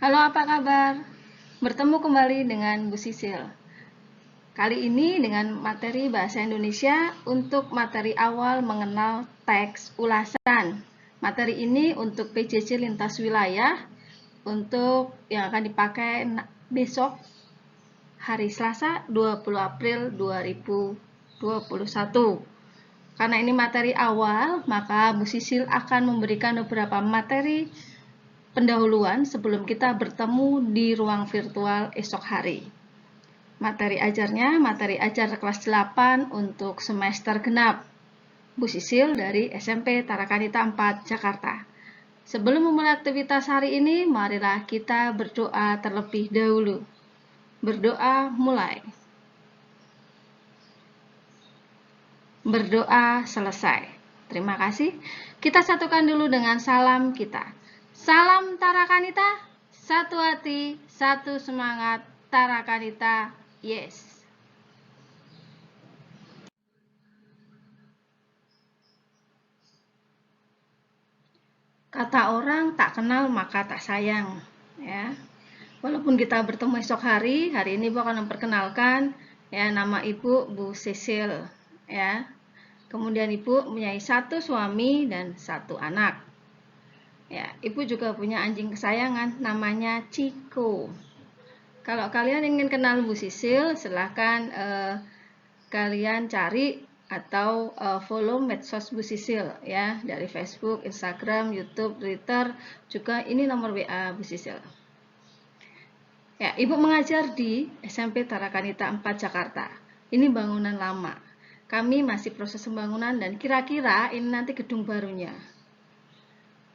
Halo, apa kabar? Bertemu kembali dengan Bu Sisil. Kali ini dengan materi Bahasa Indonesia untuk materi awal mengenal teks ulasan. Materi ini untuk PJJ lintas wilayah, untuk yang akan dipakai besok hari Selasa 20 April 2021. Karena ini materi awal, maka Bu Sisil akan memberikan beberapa materi pendahuluan sebelum kita bertemu di ruang virtual esok hari. Materi ajarnya, materi ajar kelas 8 untuk semester genap. Bu Sisil dari SMP Tarakanita 4, Jakarta. Sebelum memulai aktivitas hari ini, marilah kita berdoa terlebih dahulu. Berdoa mulai. Berdoa selesai. Terima kasih. Kita satukan dulu dengan salam kita. Salam Tarakanita, satu hati, satu semangat, Tarakanita, yes. Kata orang tak kenal maka tak sayang, ya. Walaupun kita bertemu esok hari ini Ibu akan memperkenalkan ya nama Ibu Bu Sisil, ya. Kemudian Ibu mempunyai satu suami dan satu anak. Ya, Ibu juga punya anjing kesayangan namanya Ciko. Kalau kalian ingin kenal Bu Sisil, silahkan kalian cari atau follow medsos Bu Sisil ya, dari Facebook, Instagram, YouTube, Twitter, juga ini nomor WA Bu Sisil. Ya, Ibu mengajar di SMP Tarakanita 4 Jakarta. Ini bangunan lama. Kami masih proses pembangunan dan kira-kira ini nanti gedung barunya.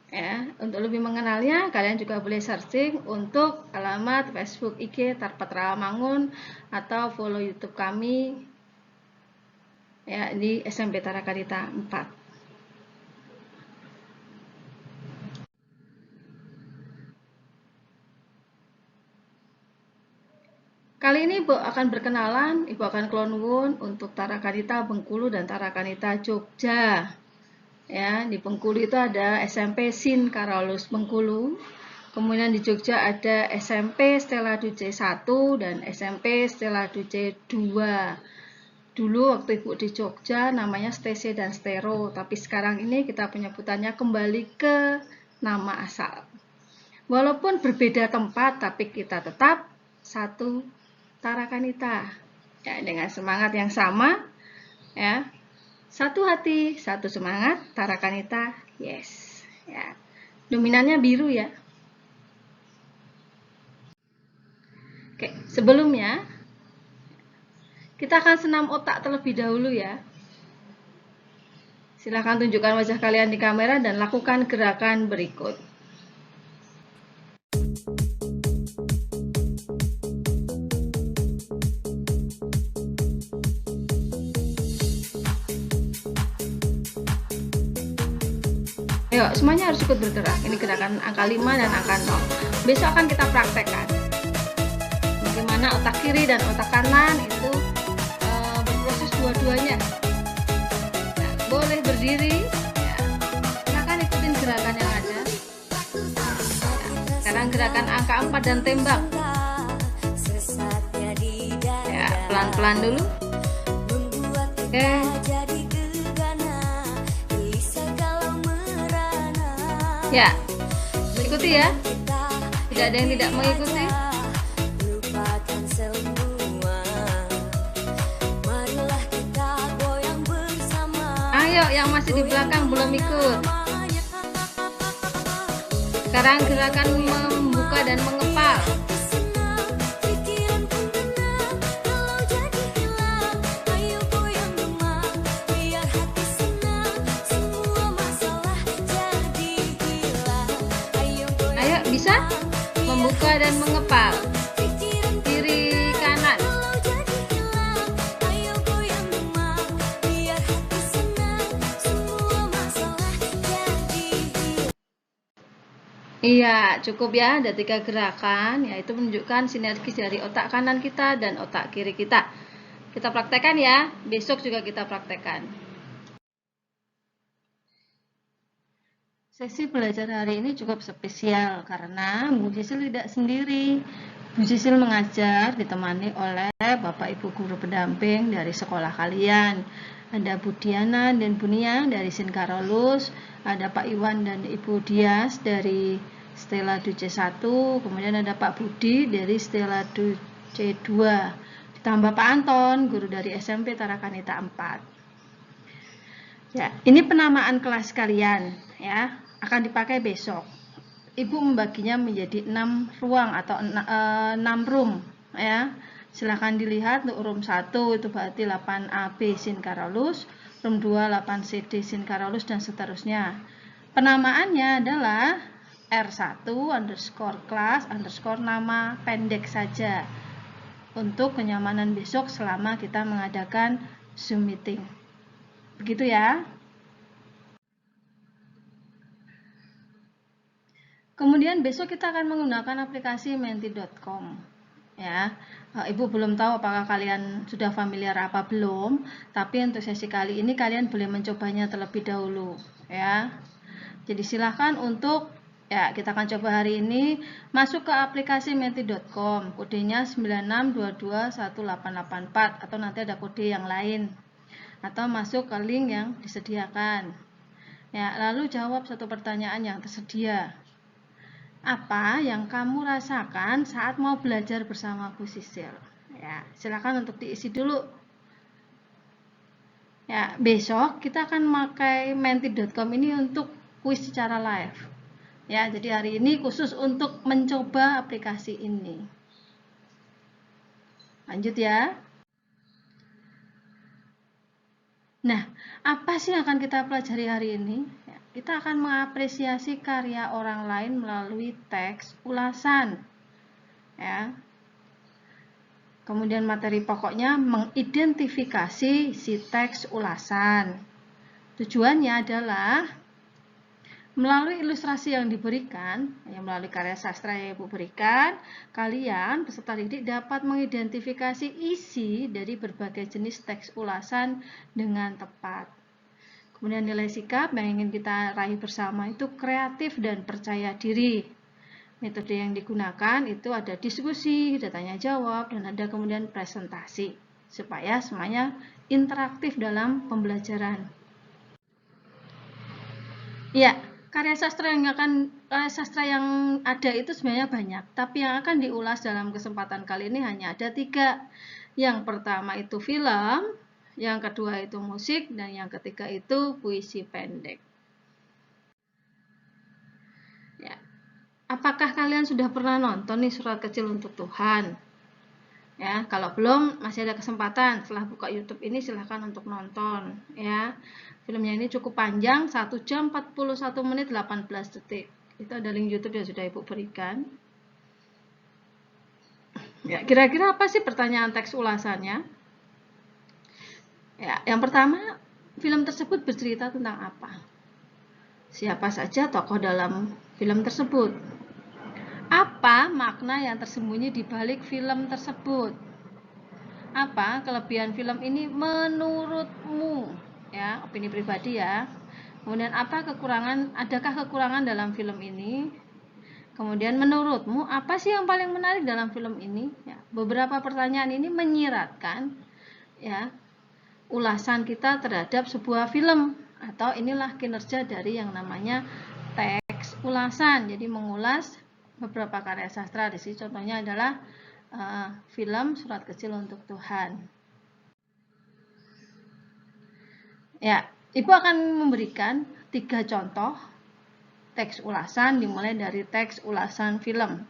Ya, untuk lebih mengenalnya, kalian juga boleh searching untuk alamat Facebook IG Tarpat Rawamangun atau follow YouTube kami ya di SMP Tarakanita 4. Kali ini Ibu akan berkenalan, Ibu akan kelonwun untuk Tarakanita Bengkulu dan Tarakanita Jogja. Ya, di Bengkulu itu ada SMP Sin Karolus Bengkulu. Kemudian di Jogja ada SMP Stella Duce 1 dan SMP Stella Duce 2. Dulu waktu Ibu di Jogja namanya Stese dan Stero, tapi sekarang ini kita penyebutannya kembali ke nama asal. Walaupun berbeda tempat, tapi kita tetap satu Tarakanita. Ya, dengan semangat yang sama, ya. Satu hati, satu semangat, Tarakanita, yes. Ya. Dominannya biru ya. Oke, sebelumnya kita akan senam otak terlebih dahulu ya. Silakan tunjukkan wajah kalian di kamera dan lakukan gerakan berikut. Ayo, semuanya harus ikut bergerak. Ini gerakan angka 5 dan angka 0. Besok akan kita praktekkan bagaimana otak kiri dan otak kanan itu berproses dua-duanya. Nah, boleh berdiri. Ya. Silakan ikutin gerakan yang ada. Nah, sekarang gerakan angka 4 dan tembak. Ya, pelan-pelan dulu. Oke. Ya, ikuti ya. Tidak ada yang tidak mengikuti. Ayo, yang masih di belakang belum ikut. Sekarang gerakan membuka dan mengepal. Bisa membuka dan mengepal kiri kanan. Iya, cukup ya, ada 3 gerakan, yaitu menunjukkan sinergis dari otak kanan kita dan otak kiri kita. Kita praktekkan ya, besok juga kita praktekkan. Sesi belajar hari ini cukup spesial karena Bu Sisil tidak sendiri. Bu Sisil mengajar ditemani oleh Bapak Ibu guru pendamping dari sekolah kalian. Ada Bu Diana dan Bu Nia dari Sinkarolus, ada Pak Iwan dan Ibu Dias dari Stella Duce 1, kemudian ada Pak Budi dari Stella Duce 2, ditambah Pak Anton, guru dari SMP Tarakanita 4. Ya, ini penamaan kelas kalian ya, akan dipakai besok. Ibu membaginya menjadi 6 ruang atau 6 room ya. Silahkan dilihat untuk room 1 itu berarti 8AB Sinkarolus, room 2 8CD Sinkarolus dan seterusnya. Penamaannya adalah R1 underscore class underscore nama pendek saja untuk kenyamanan besok selama kita mengadakan Zoom meeting. Begitu ya. Kemudian besok kita akan menggunakan aplikasi menti.com. Ya, Ibu belum tahu apakah kalian sudah familiar apa belum, tapi untuk sesi kali ini kalian boleh mencobanya terlebih dahulu, ya. Jadi silahkan untuk kita akan coba hari ini masuk ke aplikasi menti.com, kodenya 96221884 atau nanti ada kode yang lain, atau masuk ke link yang disediakan. Ya, lalu jawab satu pertanyaan yang tersedia. Apa yang kamu rasakan saat mau belajar bersama Bu Sisil? Ya, silakan untuk diisi dulu. Ya, besok kita akan memakai menti.com ini untuk kuis secara live. Ya, jadi hari ini khusus untuk mencoba aplikasi ini. Lanjut ya. Nah, apa sih yang akan kita pelajari hari ini? Ya, kita akan mengapresiasi karya orang lain melalui teks ulasan. Ya. Kemudian materi pokoknya mengidentifikasi si teks ulasan. Tujuannya adalah melalui ilustrasi yang diberikan, melalui karya sastra yang Ibu berikan, kalian peserta didik dapat mengidentifikasi isi dari berbagai jenis teks ulasan dengan tepat. Kemudian nilai sikap yang ingin kita raih bersama itu kreatif dan percaya diri. Metode yang digunakan itu ada diskusi, ada tanya jawab, dan ada kemudian presentasi, supaya semuanya interaktif dalam pembelajaran. Ya, karya sastra yang ada itu sebenarnya banyak, tapi yang akan diulas dalam kesempatan kali ini hanya ada 3. Yang pertama itu film, yang kedua itu musik, dan yang ketiga itu puisi pendek. Ya. Apakah kalian sudah pernah nonton nih Surat Kecil untuk Tuhan? Ya, kalau belum masih ada kesempatan setelah buka YouTube ini silahkan untuk nonton ya. Filmnya ini cukup panjang, 1 jam 41 menit 18 detik. Itu ada link YouTube yang sudah Ibu berikan. Ya, kira-kira apa sih pertanyaan teks ulasannya? Ya, yang pertama, film tersebut bercerita tentang apa? Siapa saja tokoh dalam film tersebut? Apa makna yang tersembunyi di balik film tersebut? Apa kelebihan film ini menurutmu? Ya, opini pribadi ya. Kemudian adakah kekurangan dalam film ini? Kemudian menurutmu apa sih yang paling menarik dalam film ini? Ya, beberapa pertanyaan ini menyiratkan ya ulasan kita terhadap sebuah film, atau inilah kinerja dari yang namanya teks ulasan. Jadi mengulas beberapa karya sastra. Di sini contohnya adalah film Surat Kecil untuk Tuhan. Ya, Ibu akan memberikan 3 contoh teks ulasan dimulai dari teks ulasan film.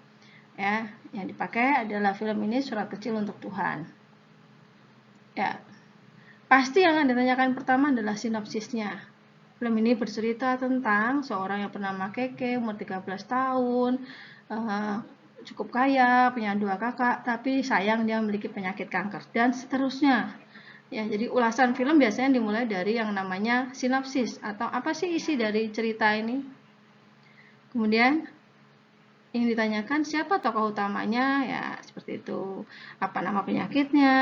Ya, yang dipakai adalah film ini Surat Kecil untuk Tuhan. Ya, pasti yang akan ditanyakan pertama adalah sinopsisnya. Film ini bercerita tentang seorang yang bernama Keke, umur 13 tahun, cukup kaya, punya 2 kakak, tapi sayang dia memiliki penyakit kanker, dan seterusnya. Ya, jadi ulasan film biasanya dimulai dari yang namanya sinopsis, atau apa sih isi dari cerita ini. Kemudian yang ditanyakan siapa tokoh utamanya, ya seperti itu. Apa nama penyakitnya,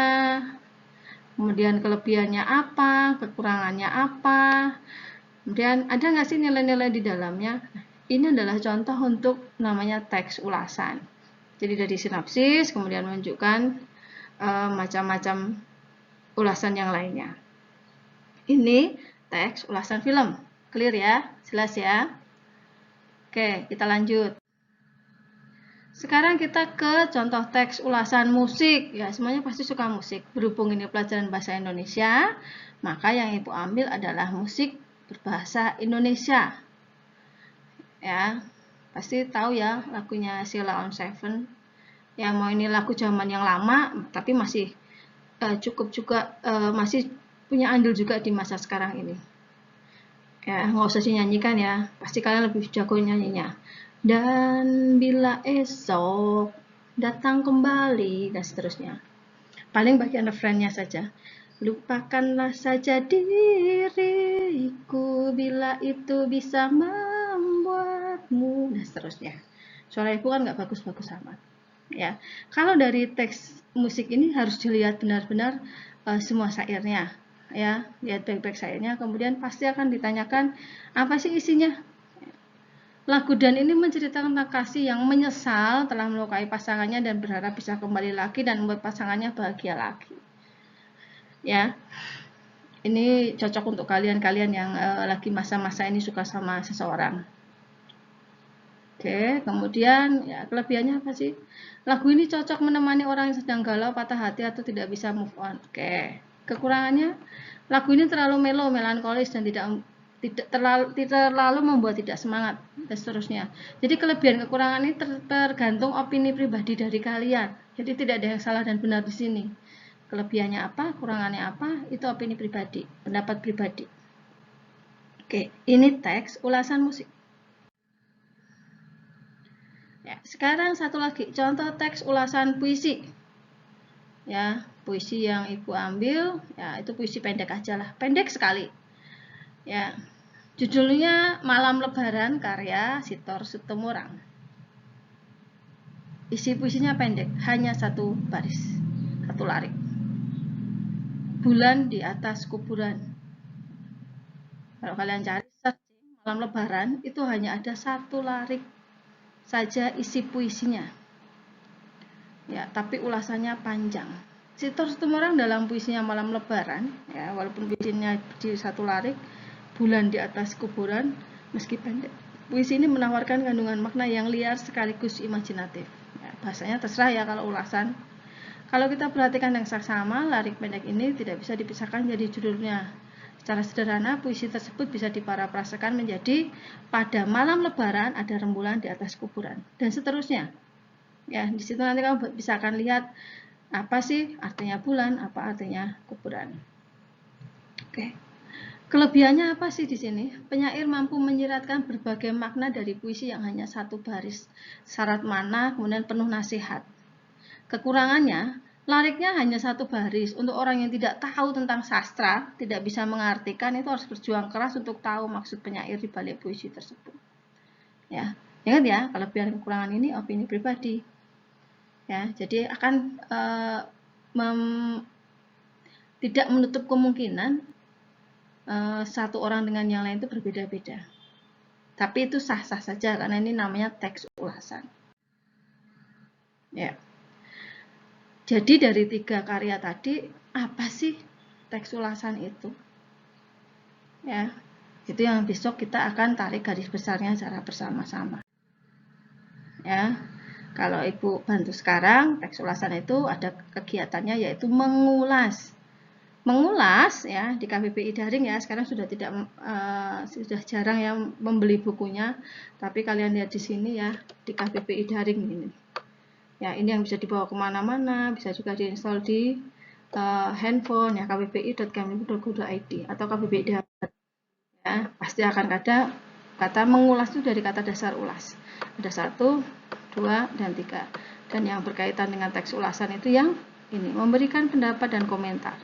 kemudian kelebihannya apa, kekurangannya apa, Kemudian ada nggak sih nilai-nilai di dalamnya? Ini adalah contoh untuk namanya teks ulasan. Jadi dari sinopsis, kemudian menunjukkan macam-macam ulasan yang lainnya. Ini teks ulasan film. Clear ya? Jelas ya? Oke, kita lanjut. Sekarang kita ke contoh teks ulasan musik. Ya, semuanya pasti suka musik. Berhubung ini pelajaran bahasa Indonesia, maka yang Ibu ambil adalah musik berbahasa Indonesia. Ya, pasti tahu ya lagunya Sheila on 7. Ya, mau ini lagu zaman yang lama, tapi masih cukup juga, masih punya andil juga di masa sekarang ini. Ya, nggak usah dinyanyikan ya, pasti kalian lebih jago nyanyinya. Dan bila esok datang kembali, dan seterusnya. Paling bagian refrennya saja. Lupakanlah saja diriku bila itu bisa membuatmu, dan seterusnya. Suara Ibu kan nggak bagus-bagus amat. Ya, kalau dari teks musik ini harus dilihat benar-benar semua syairnya. Ya, lihat baik-baik syairnya, kemudian pasti akan ditanyakan apa sih isinya. Lagu Dan ini menceritakan tentang kasih yang menyesal telah melukai pasangannya dan berharap bisa kembali lagi dan membuat pasangannya bahagia lagi. Ya, ini cocok untuk kalian-kalian yang lagi masa-masa ini suka sama seseorang. Oke, kemudian ya kelebihannya apa sih? Lagu ini cocok menemani orang yang sedang galau, patah hati atau tidak bisa move on. Oke, kekurangannya lagu ini terlalu melo, melankolis dan tidak terlalu membuat tidak semangat dan seterusnya. Jadi kelebihan kekurangan ini tergantung opini pribadi dari kalian. Jadi tidak ada yang salah dan benar di sini. Kelebihannya apa, kurangannya apa, itu opini pribadi, pendapat pribadi. Oke, ini teks ulasan musik. Ya, sekarang satu lagi contoh teks ulasan puisi. Ya, puisi yang Ibu ambil, ya itu puisi pendek aja lah, pendek sekali. Ya, judulnya Malam Lebaran karya Sitor Situmorang. Isi puisinya pendek, hanya satu baris, satu larik. Bulan di atas kuburan. Kalau kalian cari Malam Lebaran, itu hanya ada satu larik saja isi puisinya. Ya, tapi ulasannya panjang. Sitor Situmorang dalam puisinya Malam Lebaran, ya, walaupun puisinya di satu larik, bulan di atas kuburan, meski pendek, puisi ini menawarkan kandungan makna yang liar sekaligus imajinatif. Ya, bahasanya terserah ya kalau ulasan. Kalau kita perhatikan yang saksama, larik pendek ini tidak bisa dipisahkan jadi judulnya. Secara sederhana, puisi tersebut bisa diparafrasekan menjadi pada malam lebaran ada rembulan di atas kuburan, dan seterusnya. Ya, di situ nanti kamu bisa akan lihat apa sih artinya bulan, apa artinya kuburan. Oke. Kelebihannya apa sih di sini? Penyair mampu menyiratkan berbagai makna dari puisi yang hanya satu baris, syarat mana, kemudian penuh nasihat. Kekurangannya, lariknya hanya satu baris. Untuk orang yang tidak tahu tentang sastra, tidak bisa mengartikan, itu harus berjuang keras untuk tahu maksud penyair di balik puisi tersebut. Ya, ingat ya, kelebihan kekurangan ini opini pribadi. Ya, jadi akan tidak menutup kemungkinan satu orang dengan yang lain itu berbeda-beda. Tapi itu sah-sah saja karena ini namanya teks ulasan. Ya. Jadi dari 3 karya tadi, apa sih teks ulasan itu? Ya, itu yang besok kita akan tarik garis besarnya secara bersama-sama. Ya, kalau Ibu bantu sekarang, teks ulasan itu ada kegiatannya yaitu mengulas. Mengulas ya di KBBI daring ya, sekarang sudah sudah jarang yang membeli bukunya, tapi kalian lihat di sini ya di KBBI daring ini. Ya, ini yang bisa dibawa kemana-mana, bisa juga diinstal di handphone ya, kbbi.kemdikbud.go.id atau KBBI daring. Ya, pasti akan ada kata mengulas itu dari kata dasar ulas. Ada 1, 2, dan 3. Dan yang berkaitan dengan teks ulasan itu yang ini, memberikan pendapat dan komentar.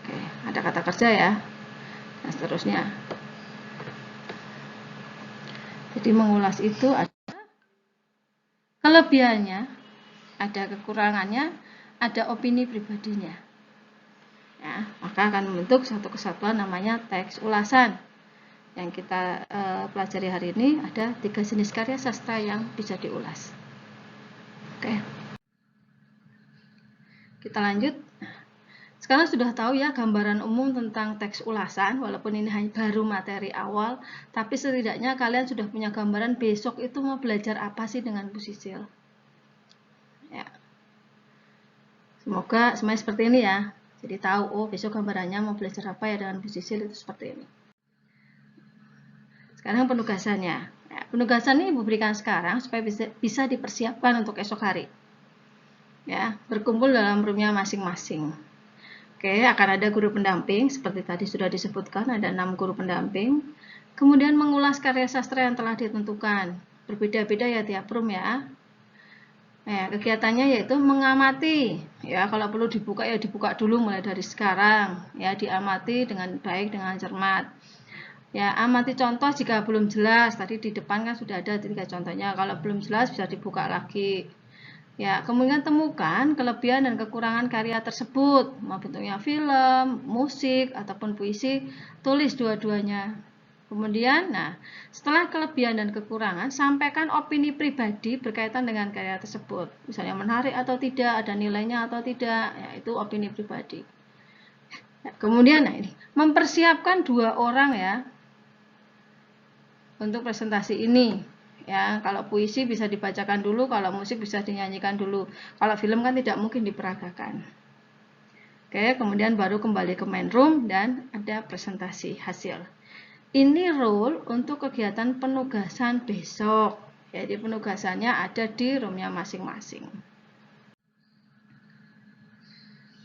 Oke, ada kata kerja ya. Dan seterusnya. Jadi mengulas itu ada kelebihannya, ada kekurangannya, ada opini pribadinya. Ya, maka akan membentuk satu kesatuan namanya teks ulasan. Yang kita pelajari hari ini ada 3 jenis karya sastra yang bisa diulas. Oke. Kita lanjut. Sekarang sudah tahu ya gambaran umum tentang teks ulasan, walaupun ini hanya baru materi awal, tapi setidaknya kalian sudah punya gambaran besok itu mau belajar apa sih dengan Bu Sisil. Ya. Semoga semuanya seperti ini ya. Jadi tahu, oh besok gambarannya mau belajar apa ya dengan Bu Sisil itu seperti ini. Sekarang penugasannya. Ya, penugasan ini Ibu berikan sekarang supaya bisa dipersiapkan untuk esok hari. Ya, berkumpul dalam roomnya masing-masing. Oke, akan ada guru pendamping, seperti tadi sudah disebutkan, ada 6 guru pendamping. Kemudian mengulas karya sastra yang telah ditentukan. Berbeda-beda ya tiap room ya. Nah, kegiatannya yaitu mengamati. Ya, kalau perlu dibuka ya dibuka dulu mulai dari sekarang. Ya, diamati dengan baik, dengan cermat. Ya, amati contoh jika belum jelas. Tadi di depan kan sudah ada 3 contohnya. Kalau belum jelas bisa dibuka lagi. Ya, kemudian temukan kelebihan dan kekurangan karya tersebut. Mau bentuknya film, musik, ataupun puisi, tulis dua-duanya. Kemudian, nah, setelah kelebihan dan kekurangan, sampaikan opini pribadi berkaitan dengan karya tersebut. Misalnya menarik atau tidak, ada nilainya atau tidak, ya, itu opini pribadi. Ya, kemudian, nah ini, mempersiapkan 2 orang ya, untuk presentasi ini. Ya, kalau puisi bisa dibacakan dulu, kalau musik bisa dinyanyikan dulu. Kalau film kan tidak mungkin diperagakan. Oke, kemudian baru kembali ke main room dan ada presentasi hasil. Ini rule untuk kegiatan penugasan besok. Jadi penugasannya ada di roomnya masing-masing.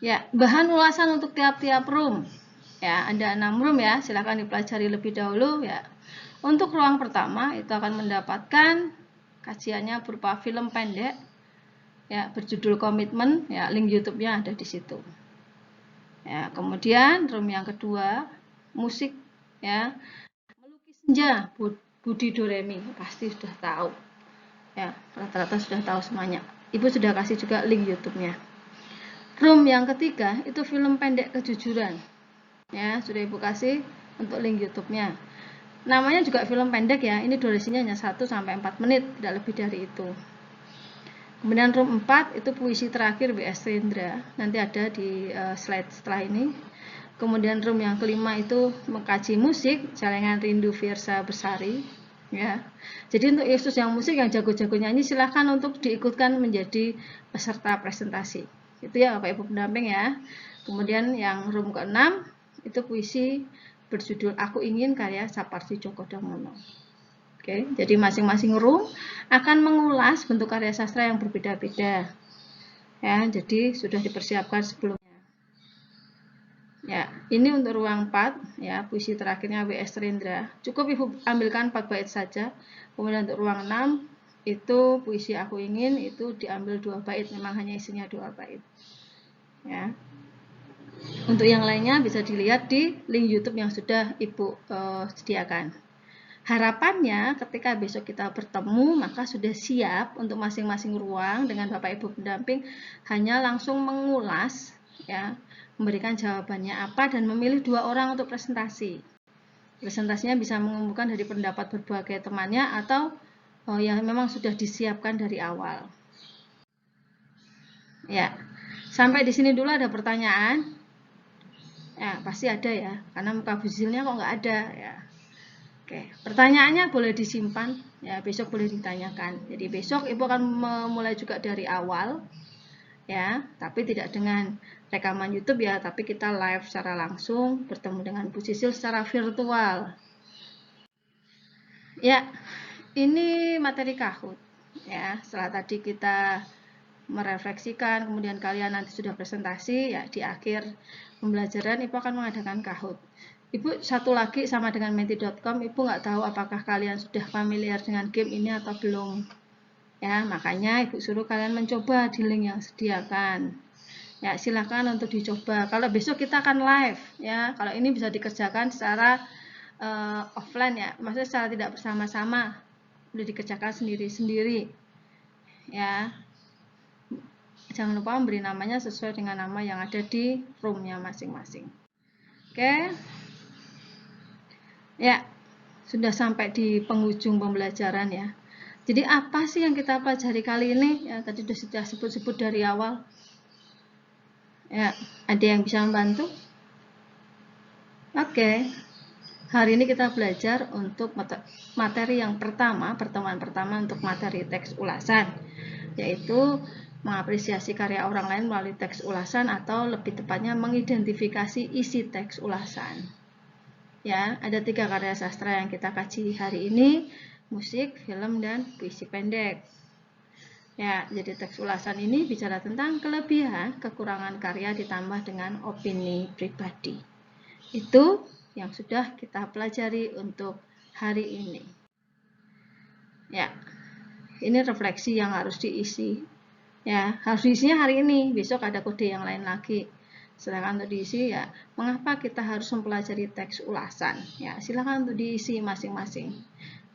Ya, bahan ulasan untuk tiap-tiap room. Ya, ada 6 room ya, silakan dipelajari lebih dahulu ya. Untuk ruang pertama itu akan mendapatkan kajiannya berupa film pendek ya berjudul Komitmen ya, link YouTube-nya ada di situ. Ya, kemudian room yang kedua musik ya, Melukis Senja Budi Doremi, pasti sudah tahu. Ya, rata-rata sudah tahu semuanya. Ibu sudah kasih juga link YouTube-nya. Room yang ketiga itu film pendek Kejujuran. Ya, sudah Ibu kasih untuk link YouTube-nya. Namanya juga film pendek ya, ini durasinya hanya 1-4 menit, tidak lebih dari itu. Kemudian room 4 itu puisi terakhir W.S. Rendra, nanti ada di slide setelah ini. Kemudian room yang kelima itu mengkaji musik, Celengan Rindu Fiersa Bersari. Ya, jadi untuk Yesus yang musik yang jago-jago nyanyi silahkan untuk diikutkan menjadi peserta presentasi. Itu ya Bapak Ibu pendamping ya. Kemudian yang room ke-6 itu puisi berjudul Aku Ingin karya Sapardi Djoko Damono. Oke, jadi masing-masing room akan mengulas bentuk karya sastra yang berbeda-beda. Ya, jadi sudah dipersiapkan sebelumnya. Ya, ini untuk ruang 4 ya, puisi terakhirnya W.S. Rendra. Cukup Ibu ambilkan 4 bait saja. Kemudian untuk ruang 6 itu puisi Aku Ingin itu diambil 2 bait, memang hanya isinya 2 bait. Ya. Untuk yang lainnya bisa dilihat di link YouTube yang sudah Ibu sediakan. Harapannya ketika besok kita bertemu maka sudah siap untuk masing-masing ruang dengan Bapak Ibu pendamping hanya langsung mengulas ya, memberikan jawabannya apa dan memilih 2 orang untuk presentasi. Presentasinya bisa mengumpulkan dari pendapat berbagai temannya atau yang memang sudah disiapkan dari awal. Ya. Sampai di sini dulu ada pertanyaan? Ya, pasti ada ya, karena muka busilnya kok nggak ada ya. Oke, pertanyaannya boleh disimpan ya, besok boleh ditanyakan. Jadi besok Ibu akan memulai juga dari awal ya, tapi tidak dengan rekaman YouTube ya, tapi kita live secara langsung bertemu dengan Bu Sisil secara virtual. Ya, ini materi Kahoot ya. Setelah tadi kita merefleksikan, kemudian kalian nanti sudah presentasi ya, di akhir pembelajaran Ibu akan mengadakan Kahoot. Ibu satu lagi sama dengan menti.com, Ibu nggak tahu apakah kalian sudah familiar dengan game ini atau belum. Ya, makanya Ibu suruh kalian mencoba di link yang sediakan. Ya, silakan untuk dicoba. Kalau besok kita akan live ya. Kalau ini bisa dikerjakan secara offline ya, maksudnya secara tidak bersama-sama. Udah dikerjakan sendiri-sendiri. Ya. Jangan lupa memberi namanya sesuai dengan nama yang ada di roomnya masing-masing. Oke. Ya, sudah sampai di penghujung pembelajaran ya. Jadi apa sih yang kita pelajari kali ini? Ya, tadi sudah sebut-sebut dari awal. Ya, ada yang bisa membantu? Oke. Hari ini kita belajar untuk materi yang pertama, pertemuan pertama untuk materi teks ulasan, yaitu mengapresiasi karya orang lain melalui teks ulasan atau lebih tepatnya mengidentifikasi isi teks ulasan. Ya, ada 3 karya sastra yang kita kaji hari ini, musik, film, dan puisi pendek. Ya, jadi teks ulasan ini bicara tentang kelebihan, kekurangan karya ditambah dengan opini pribadi. Itu yang sudah kita pelajari untuk hari ini. Ya, ini refleksi yang harus diisi. Ya, harus diisinya hari ini, besok ada kode yang lain lagi. Silakan untuk diisi ya, mengapa kita harus mempelajari teks ulasan? Ya, silakan untuk diisi masing-masing.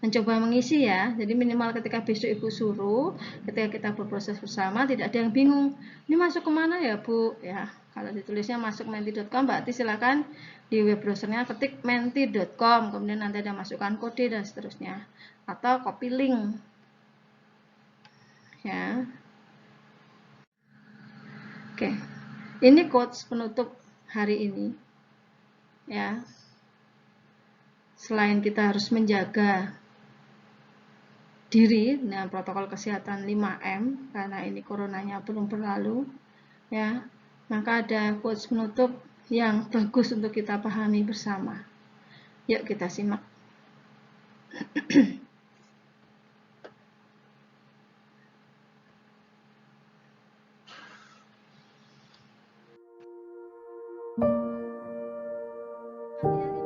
Mencoba mengisi ya, jadi minimal ketika besok Ibu suruh, ketika kita berproses bersama, tidak ada yang bingung. Ini masuk kemana ya Bu? Ya, kalau ditulisnya masuk menti.com, berarti silakan di web browsernya ketik menti.com, kemudian nanti ada masukkan kode dan seterusnya. Atau copy link. Ya. Oke. Ini quotes penutup hari ini. Ya. Selain kita harus menjaga diri dengan protokol kesehatan 5M karena ini coronanya belum berlalu, ya. Maka ada quotes penutup yang bagus untuk kita pahami bersama. Yuk kita simak.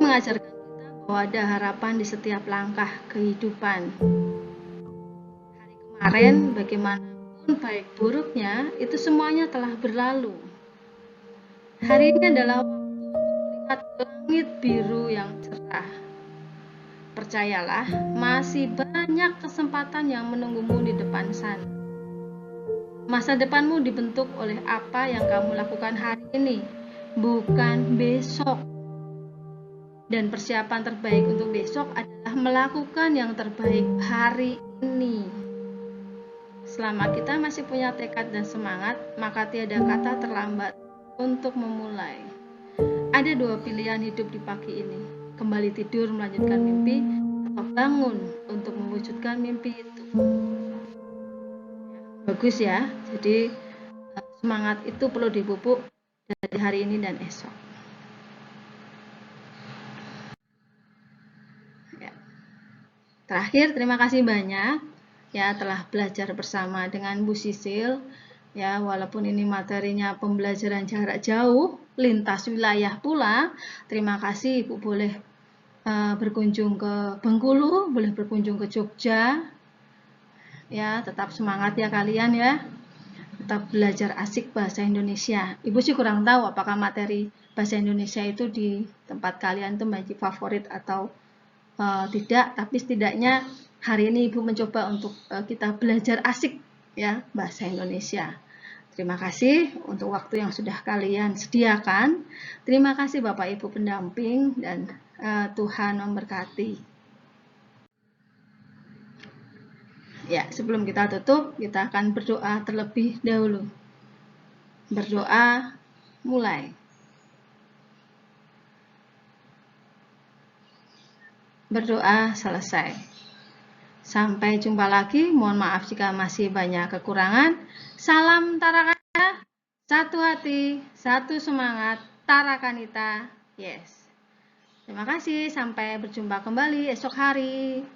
Mengajarkan kita bahwa ada harapan di setiap langkah kehidupan. Hari kemarin, bagaimanapun baik buruknya, itu semuanya telah berlalu. Hari ini adalah waktu untuk melihat langit biru yang cerah. Percayalah, masih banyak kesempatan yang menunggumu di depan sana. Masa depanmu dibentuk oleh apa yang kamu lakukan hari ini, bukan besok. Dan persiapan terbaik untuk besok adalah melakukan yang terbaik hari ini. Selama kita masih punya tekad dan semangat, maka tiada kata terlambat untuk memulai. Ada 2 pilihan hidup di pagi ini, kembali tidur melanjutkan mimpi, atau bangun untuk mewujudkan mimpi itu. Bagus ya, jadi semangat itu perlu dipupuk dari hari ini dan esok. Terakhir, terima kasih banyak ya telah belajar bersama dengan Bu Sisil. Ya, walaupun ini materinya pembelajaran jarak jauh, lintas wilayah pula. Terima kasih Ibu boleh berkunjung ke Bengkulu, boleh berkunjung ke Jogja. Ya, tetap semangat ya kalian ya. Tetap belajar asik bahasa Indonesia. Ibu sih kurang tahu apakah materi bahasa Indonesia itu di tempat kalian itu menjadi favorit atau tidak, tapi setidaknya hari ini Ibu mencoba untuk kita belajar asik ya bahasa Indonesia. Terima kasih untuk waktu yang sudah kalian sediakan. Terima kasih Bapak Ibu pendamping dan Tuhan memberkati. Ya, sebelum kita tutup, kita akan berdoa terlebih dahulu. Berdoa, mulai. Berdoa selesai. Sampai jumpa lagi. Mohon maaf jika masih banyak kekurangan. Salam Tarakanita, satu hati, satu semangat, Tarakanita. Yes. Terima kasih. Sampai berjumpa kembali esok hari.